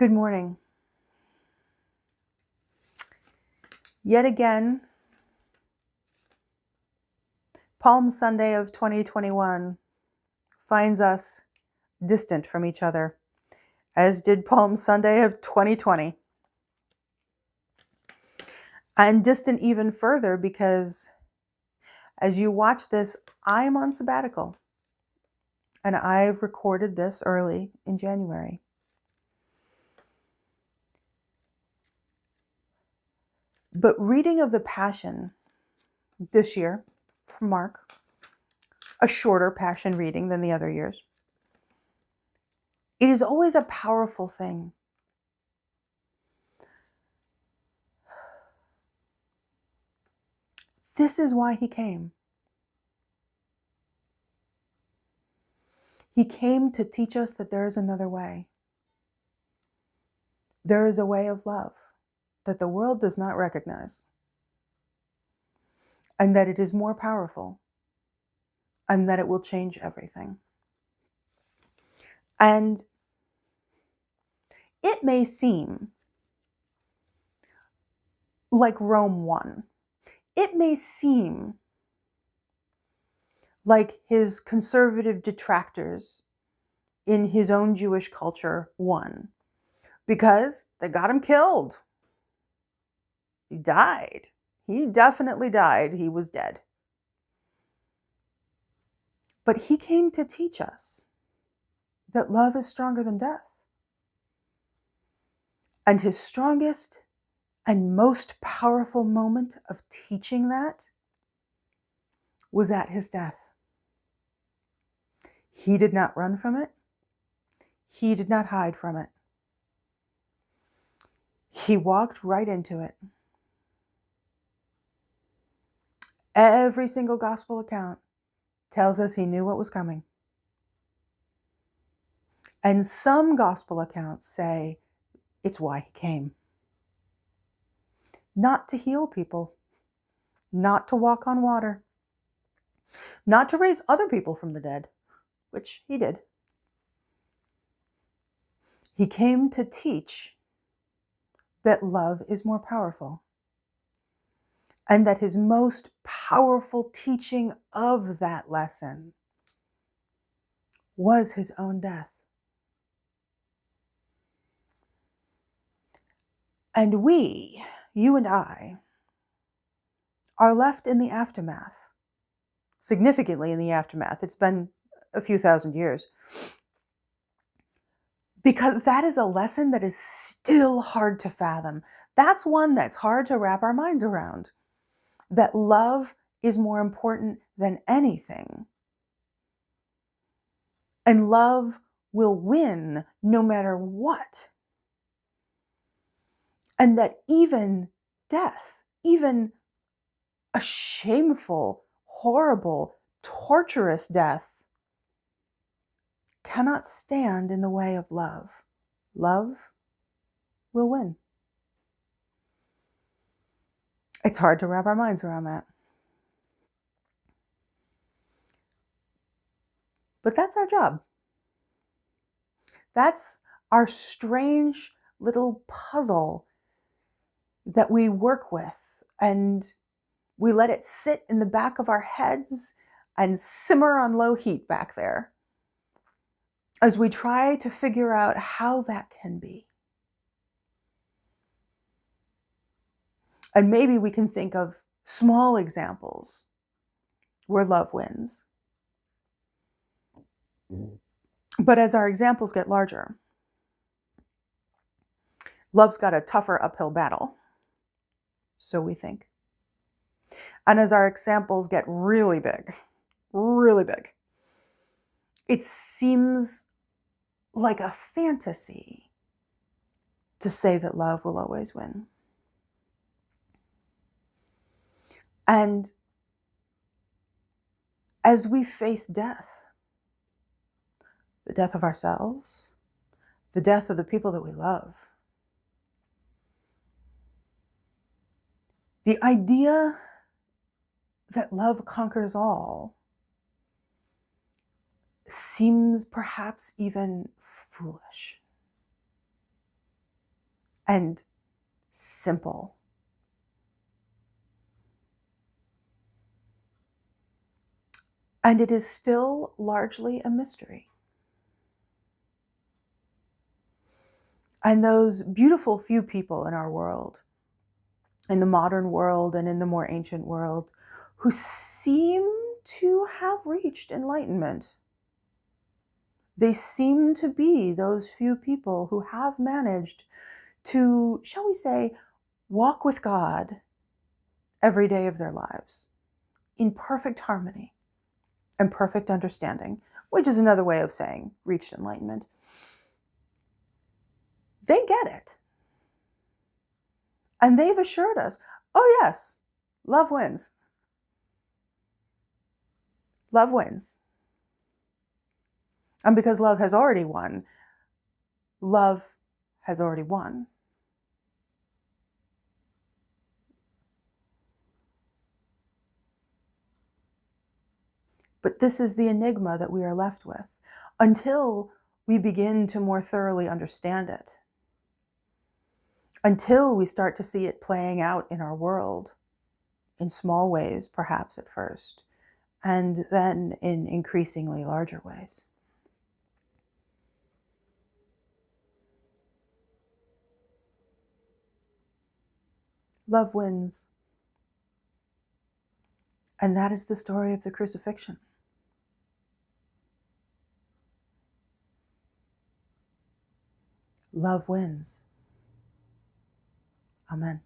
Good morning. Yet again, Palm Sunday of 2021 finds us distant from each other, as did Palm Sunday of 2020. I'm distant even further because as you watch this, I'm on sabbatical, and I've recorded this early in January. But reading of the Passion this year from Mark, a shorter Passion reading than the other years, it is always a powerful thing. This is why he came. He came to teach us that there is another way. There is a way of love that the world does not recognize, and that it is more powerful, and that it will change everything. And it may seem like Rome won. It may seem like his conservative detractors in his own Jewish culture won, because they got him killed. He died. He definitely died. He was dead. But he came to teach us that love is stronger than death. And his strongest and most powerful moment of teaching that was at his death. He did not run from it. He did not hide from it. He walked right into it. Every single gospel account tells us he knew what was coming. And some gospel accounts say it's why he came. Not to heal people, not to walk on water, not to raise other people from the dead, which he did. He came to teach that love is more powerful, and that his most powerful teaching of that lesson was his own death. And we, you and I, are left in the aftermath, significantly in the aftermath. It's been a few thousand years. Because that is a lesson that is still hard to fathom. That's one that's hard to wrap our minds around. That love is more important than anything. And love will win no matter what. And that even death, even a shameful, horrible, torturous death, cannot stand in the way of love. Love will win. It's hard to wrap our minds around that. But that's our job. That's our strange little puzzle that we work with, and we let it sit in the back of our heads and simmer on low heat back there as we try to figure out how that can be. And maybe we can think of small examples where love wins. But as our examples get larger, love's got a tougher uphill battle, so we think. And as our examples get really big, it seems like a fantasy to say that love will always win. And as we face death, the death of ourselves, the death of the people that we love, the idea that love conquers all seems perhaps even foolish. and simple. And it is still largely a mystery. And those beautiful few people in our world, in the modern world and in the more ancient world, who seem to have reached enlightenment. They seem to be those few people who have managed to, shall we say, walk with God every day of their lives in perfect harmony and perfect understanding, which is another way of saying reached enlightenment. They get it. And they've assured us, oh yes, love wins. Love wins. And because love has already won, love has already won. But this is the enigma that we are left with until we begin to more thoroughly understand it, until we start to see it playing out in our world in small ways, perhaps at first, and then in increasingly larger ways. Love wins. And that is the story of the crucifixion. Love wins. Amen.